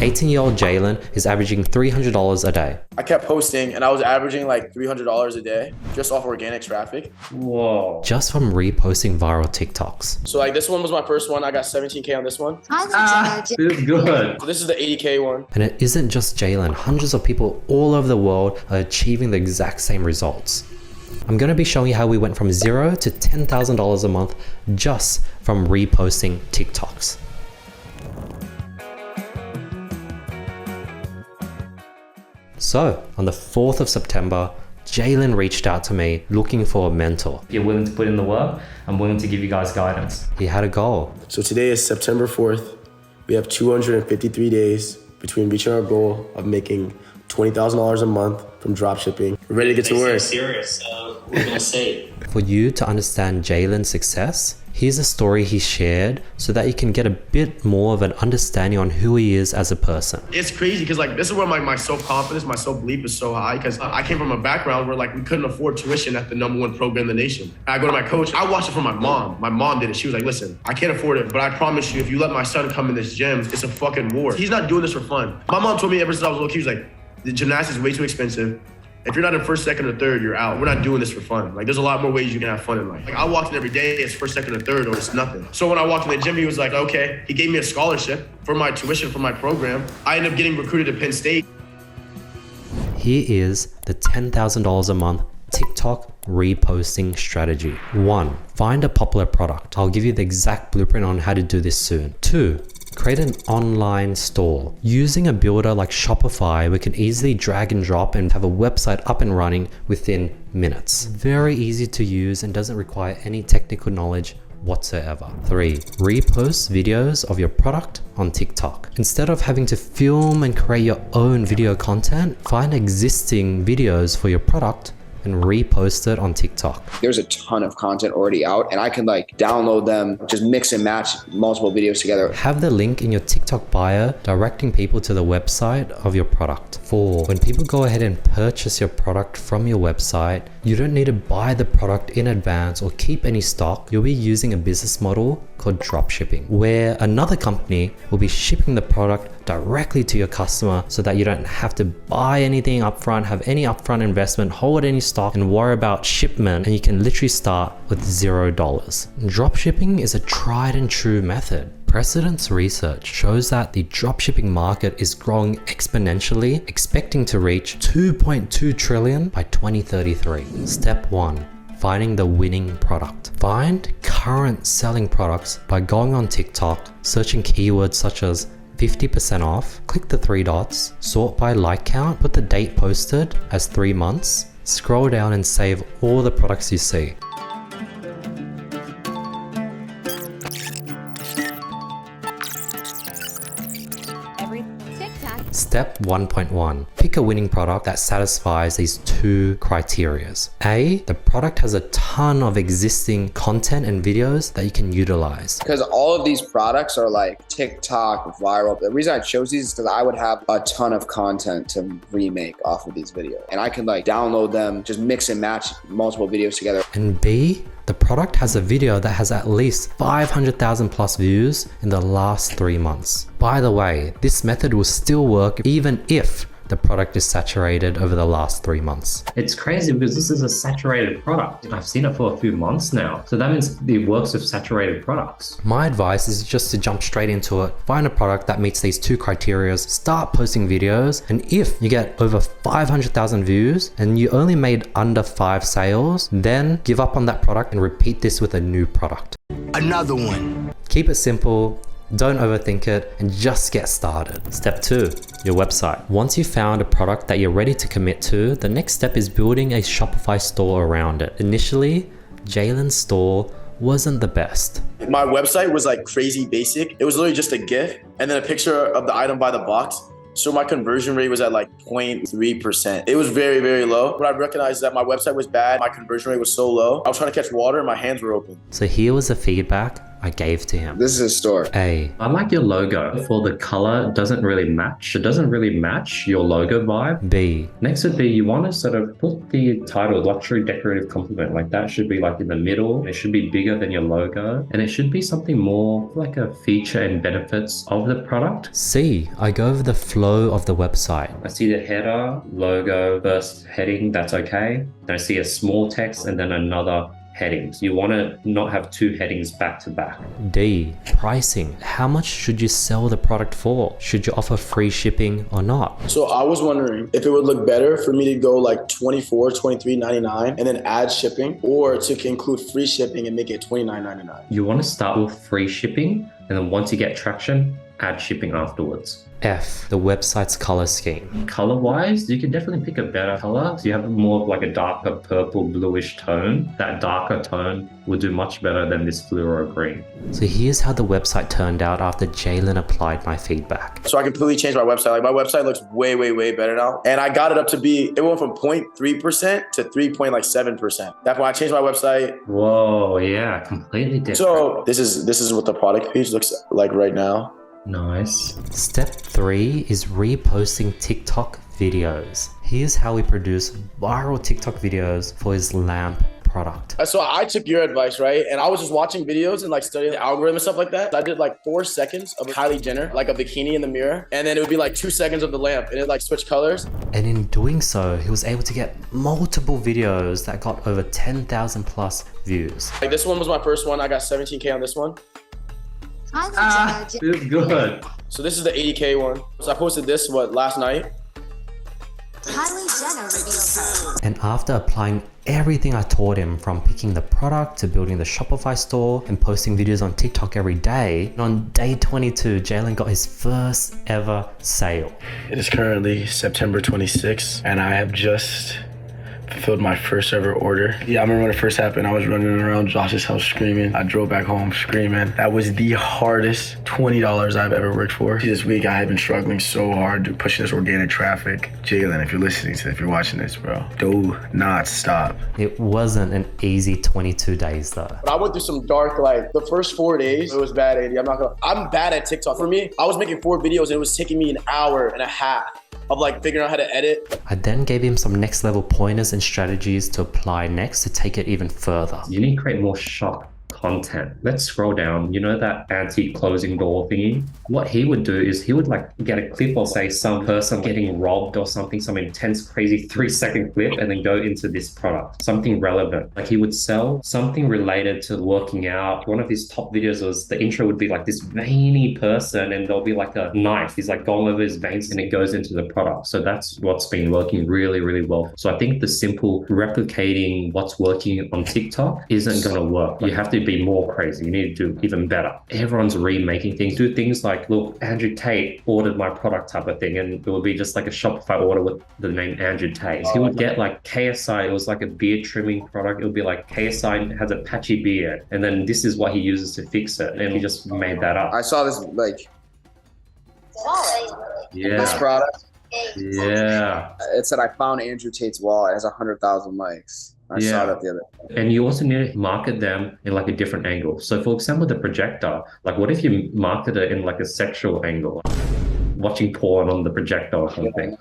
18-year-old Jalen is averaging $300 a day. I kept posting and I was averaging like $300 a day just off organic traffic. Whoa. Just from reposting viral TikToks. So like this one was my first one. I got 17K on this one. This is good. So this is the 80K one. And it isn't just Jalen. Hundreds of people all over the world are achieving the exact same results. I'm going to be showing you how we went from $0 to $10,000 a month just from reposting TikToks. So on the 4th of September, Jalen reached out to me looking for a mentor. If you're willing to put in the work, I'm willing to give you guys guidance. He had a goal. So today is September 4th. We have 253 days between reaching our goal of making $20,000 a month from dropshipping. We're ready to get to work. Serious. We're gonna say. For you to understand Jalen's success, here's a story he shared so that you can get a bit more of an understanding on who he is as a person. It's crazy because like this is where my self-confidence, my self-belief is so high because I came from a background where like we couldn't afford tuition at the #1 program in the nation. I go to my coach, I watched it from my mom. My mom did it. She was like, listen, I can't afford it, but I promise you, if you let my son come in this gym, it's a fucking war. He's not doing this for fun. My mom told me ever since I was little, she was like, the gymnastics is way too expensive. If you're not in first, second, or third, you're out. We're not doing this for fun. Like, there's a lot more ways you can have fun in life. Like, I walked in every day, it's first, second, or third, or it's nothing. So when I walked in the gym, he was like, okay. He gave me a scholarship for my tuition for my program. I ended up getting recruited to Penn State. Here is the $10,000 a month TikTok reposting strategy. 1. Find a popular product. I'll give you the exact blueprint on how to do this soon. 2. Create an online store. Using a builder like Shopify, we can easily drag and drop and have a website up and running within minutes. Very easy to use and doesn't require any technical knowledge whatsoever. 3. Repost videos of your product on TikTok. Instead of having to film and create your own video content, find existing videos for your product and repost it on TikTok. There's a ton of content already out and I can like download them, just mix and match multiple videos together. Have the link in your TikTok bio directing people to the website of your product. 4. When people go ahead and purchase your product from your website, you don't need to buy the product in advance or keep any stock. You'll be using a business model called dropshipping, where another company will be shipping the product directly to your customer so that you don't have to buy anything upfront, have any upfront investment, hold any stock, and worry about shipment, and you can literally start with $0. Dropshipping is a tried and true method. Precedence research shows that the dropshipping market is growing exponentially, expecting to reach 2.2 trillion by 2033. Step 1. Finding the winning product. Find current selling products by going on TikTok, searching keywords such as 50% off, click the 3 dots, sort by like count, put the date posted as 3 months, scroll down and save all the products you see. Step 1.1. Pick a winning product that satisfies these 2 criteria. A, the product has a ton of existing content and videos that you can utilize. Because all of these products are like TikTok, viral. The reason I chose these is because I would have a ton of content to remake off of these videos. And I can like download them, just mix and match multiple videos together. And B, the product has a video that has at least 500,000 plus views in the last 3 months. By the way, this method will still work even if the product is saturated over the last 3 months. It's crazy because this is a saturated product. I've seen it for a few months now. So that means it works with saturated products. My advice is just to jump straight into it. Find a product that meets these 2 criteria, start posting videos, and if you get over 500,000 views and you only made under 5 sales, then give up on that product and repeat this with a new product. Another one. Keep it simple. Don't overthink it and just get started. Step 2, your website. Once you've found a product that you're ready to commit to, the next step is building a Shopify store around it. Initially, Jalen's store wasn't the best. My website was like crazy basic. It was literally just a GIF and then a picture of the item by the box. So my conversion rate was at like 0.3%. It was very, very low. But I recognized that my website was bad. My conversion rate was so low. I was trying to catch water and my hands were open. So here was the feedback I gave to him. This is his store. A. I like your logo. For the color, it doesn't really match. It doesn't really match your logo vibe. B. Next would be you want to sort of put the title luxury decorative compliment. Like that should be like in the middle. It should be bigger than your logo. And it should be something more like a feature and benefits of the product. C. I go over the flow of the website. I see the header, logo, first heading, that's okay. Then I see a small text and then another headings. You want to not have two headings back to back. D. Pricing. How much should you sell the product for? Should you offer free shipping or not? So I was wondering if it would look better for me to go like $24, $23.99 and then add shipping, or to include free shipping and make it $29.99. You want to start with free shipping, and then once you get traction, add shipping afterwards. F. The website's color scheme. Color wise, you can definitely pick a better color. So you have more of like a darker purple bluish tone. That darker tone will do much better than this fluoro green. So here's how the website turned out after Jalen applied my feedback. So I completely changed my website. Like my website looks way, way, way better now. And I got it up to be, it went from 0.3% to 3.7%. That's why I changed my website. Whoa, yeah, completely different. So this is what the product page looks like right now. Nice. Step 3 is reposting TikTok videos. Here's how we produce viral TikTok videos for his lamp product. So I took your advice, right? And I was just watching videos and like studying the algorithm and stuff like that. I did like 4 seconds of Kylie Jenner, like a bikini in the mirror. And then it would be like 2 seconds of the lamp and it like switched colors. And in doing so, he was able to get multiple videos that got over 10,000 plus views. Like this one was my first one. I got 17K on this one. Feels good. So this is the 80K one. So I posted this, last night? And after applying everything I taught him, from picking the product to building the Shopify store and posting videos on TikTok every day, on day 22, Jalen got his first ever sale. It is currently September 26th and I have just fulfilled my first ever order. Yeah, I remember when it first happened, I was running around Josh's house screaming. I drove back home screaming. That was the hardest $20 I've ever worked for. This week I have been struggling so hard to push this organic traffic. Jalen, if you're listening to this, if you're watching this, bro, do not stop. It wasn't an easy 22 days though. But I went through some dark, like the first 4 days, it was bad, AD. I'm bad at TikTok. For me, I was making 4 videos and it was taking me an hour and a half of like figuring out how to edit. I then gave him some next level pointers and strategies to apply next to take it even further. You need to create more shock content. Let's scroll down. You know that anti-closing door thingy? What he would do is he would like get a clip or say some person getting robbed or something, some intense, crazy 3-second clip, and then go into this product, something relevant. Like he would sell something related to working out. One of his top videos was the intro would be like this veiny person and there'll be like a knife. He's like going over his veins and it goes into the product. So that's what's been working really, really well. So I think the simple replicating what's working on TikTok isn't going to work. You have to be more crazy. You need to do even better. Everyone's remaking things. Do things like, look, Andrew Tate ordered my product type of thing, and it would be just like a Shopify order with the name Andrew Tate. He would get like KSI. It was like a beard trimming product. It would be like KSI has a patchy beard, and then this is what he uses to fix it. And he just made that up. I saw this like this Yeah. product. Yeah. It said I found Andrew Tate's wall. It has 100,000 likes. I saw that the other day. And you also need to market them in like a different angle. So for example, the projector, like what if you market it in like a sexual angle? Watching porn on the projector or something.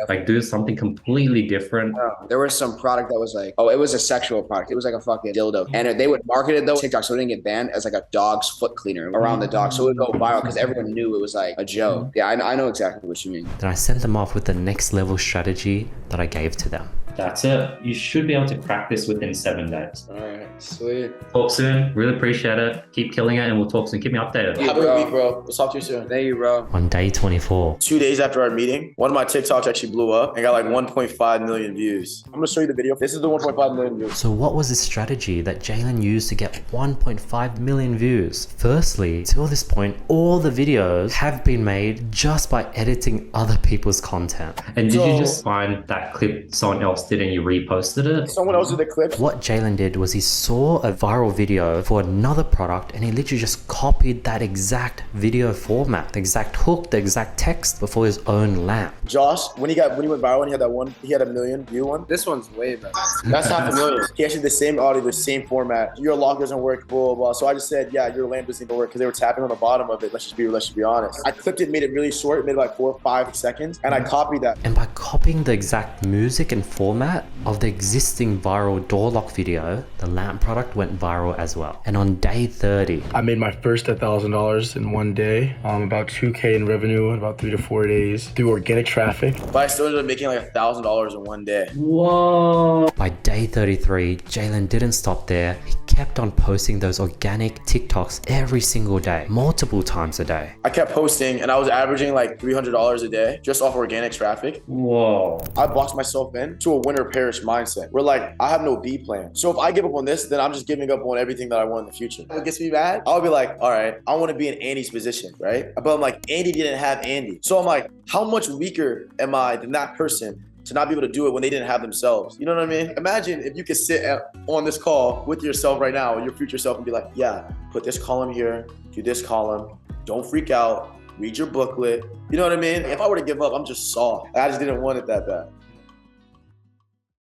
Like do something completely different. There was some product that was like, oh, it was a sexual product. It was like a fucking dildo. And they would market it though, TikTok, so it didn't get banned, as like a dog's foot cleaner around the dog. So it would go viral because everyone knew it was like a joke. Yeah, I know exactly what you mean. Then I sent them off with the next level strategy that I gave to them. That's it. You should be able to crack this within 7 days. All right, sweet. Talk soon. Really appreciate it. Keep killing it and we'll talk soon. Keep me updated. Have a good week, bro. We'll talk to you soon. Thank you, bro. On day 24, 2 days after our meeting, one of my TikToks actually blew up and got like 1.5 million views. I'm gonna show you the video. This is the 1.5 million views. so what was the strategy that Jalen used to get 1.5 million views? Firstly, till this point, all the videos have been made just by editing other people's content. And did you just find that clip someone else did and you reposted it? Someone else did the clips. What Jalen did was he saw a viral video for another product and he literally just copied that exact video format, the exact hook, the exact text, but for his own lamp. Josh Ross, when he went viral and he had that one, he had 1 million view one. This one's way better. That's 500,000. He actually the same audio, the same format. Your lock doesn't work, blah, blah, blah. So I just said, yeah, your lamp doesn't even work because they were tapping on the bottom of it. Let's just be honest. I clipped it, made it really short, made it like 4 or 5 seconds, and I copied that. And by copying the exact music and format of the existing viral door lock video, the lamp product went viral as well. And on day 30, I made my first $1,000 in one day, about 2K in revenue in about 3 to 4 days through organic traffic. But I still ended up making like $1,000 in one day. Whoa. by day 33, Jalen didn't stop there. He kept on posting those organic TikToks every single day, multiple times a day. I kept posting and I was averaging like $300 a day just off organic traffic. Whoa. I boxed myself in to a winner perish mindset. Where like, I have no B plan. So if I give up on this, then I'm just giving up on everything that I want in the future. What gets me mad? I'll be like, all right, I want to be in Andy's position, right? But I'm like, Andy didn't have Andy. So I'm like, how much weaker am I than that person to not be able to do it when they didn't have themselves? You know what I mean? Imagine if you could sit on this call with yourself right now, your future self, and be like, yeah, put this column here, do this column, don't freak out, read your booklet. You know what I mean? If I were to give up, I'm just soft. I just didn't want it that bad.